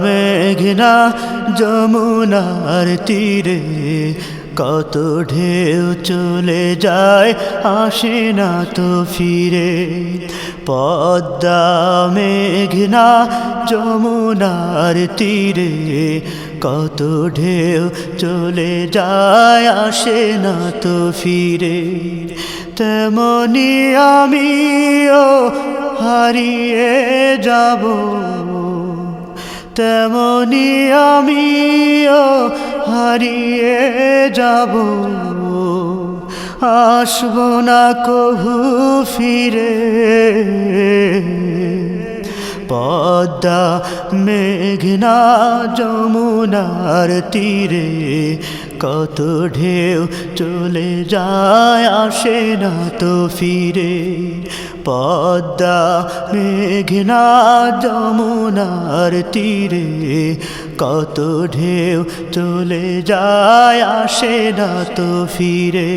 মেঘনা যমুনার তীরে কত ঢেউ চলে যায় আসে না তো ফিরে। পদ্মা মেঘনা যমুনার তীরে কত ঢেউ চলে যায় আসে না তো ফিরে। তেমনি আমিও হারিয়ে যাব, তেমনি আমিও হারিয়ে যাব, আসব না কভু ফিরে। পদ্মা মেঘনা যমুনার তীরে কত ঢেউ চলে যায় আসে না তো ফিরে। পদ্মা মেঘনা যমুনার তীরে কত ঢেউ চলে যায় আসে না তো ফিরে।